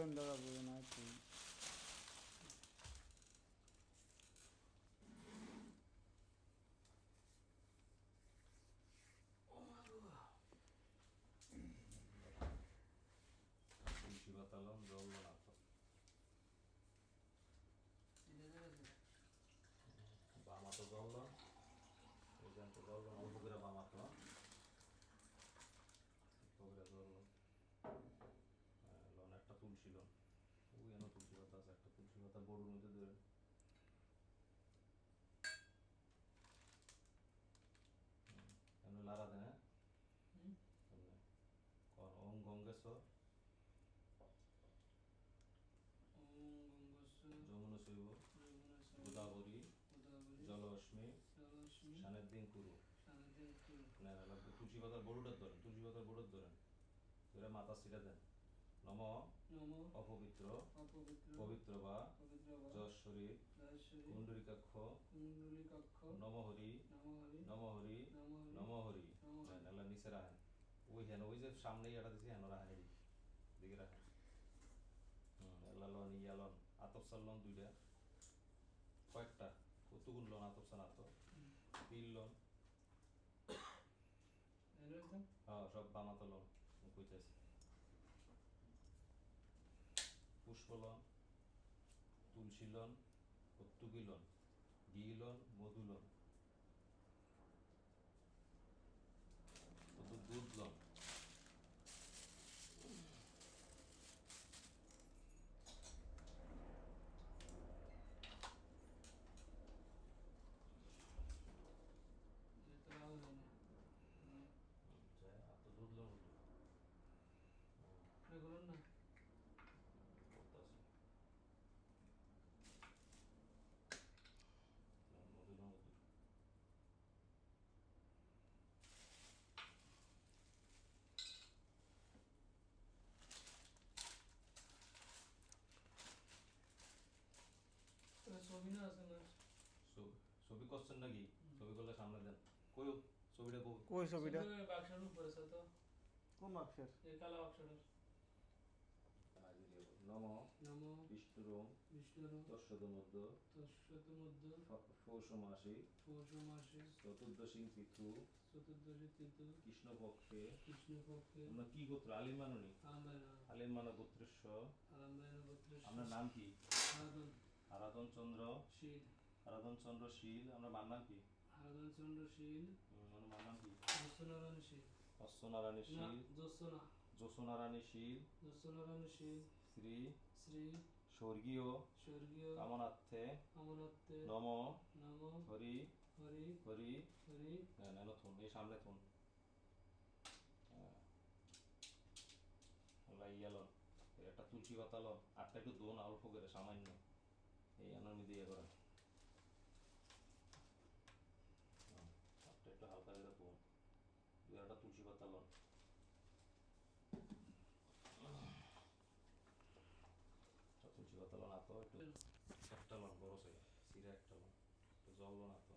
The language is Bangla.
লবণ দেওয়া যাবে না একটু। তুলসী পাতা লন জল না তো বামা তো জল লন ওইখান তো জল লন অল্প করে বামা তো জল লন লন একটা তুলসী লন ওই এনে তুলসী পাতা আছে একটা তুলসী পাতা বড়ুর মধ্যে ধরেন এমনি লাড়া দেন হ্যাঁ ওম গঙ্গেশ্বর যমুনা শৈব গোদাবরী জলঅশ্মি সানের কুরু তুলসী পাতার বড়ুটার ধরেন তুলসী পাতার বড়ুর ধরেন ধরে মাথা ছিটা দেন নম অপবিত্র পবিত্র বা যশ্বরী কুণ্ডলিকাক্ষ নমহরি নমহরি নমহরি নালা নিচে রাখেন ওই হেন ওই যে সামনে এটা দিছি হেন রাখেন দিকে রাখেন এলা লন ইয়া লন আতপসাল লন দুইটা কয়েকটা কতগুণ লন আতপসান আত তিল লন হ্যাঁ সব বামাতো লন কইতেছে পুষ্প লন তুলসী লন কর্তুকী লন ঘি লন মধু লন দুধ লন দুধ লন না মধু লন ছবি না আছে না ছবি করছেন নাকি ছবি করলে সামনে দেন কই ছবিটা কই ছবিটা? বাক্সের উপরে আছে তো। কোন বাক্সের? এই কালো বাক্সটার। নম নম বিষ্ণুরোম বিষ্ণুরোম তস্যদমধ্য পৌষ মাসে চতুর্দশী তিথু কৃষ্ণপক্ষে আমরা কি গোত্র আলিম মাননি আলিম মানা গোত্রেশ্ব আপনার নাম কি? আরাধন চন্দ্র শীল। আরাধন চন্দ্র শীল আমরা মার নাম কি? আরাধন চন্দ্র শীল। আমার মার নাম কি? যশোনারায়ণ শীল। অশ্বনারায়ণ শীল যশোনা যশোনারায়ণ শীল যশোনারায়ণ শীল শ্রী শ্রী স্বর্গীয় কামনার্থে নম নম হরি হরি হরি হরি নেন থুন এই সামনে থুন ইয়ালন একটা তুলসী পাতা লন আটটা একটু দোন অল্প করে সামান্য এই আনার মধ্যে ইয়ে করেন আটটা একটু হালকা করে দোন দুই একটা তুলসী পাতা লন তুলসী পাতা লন আতো একটু একটা লন বড় সাইজ সিরা একটা লন একটু জল লন আতো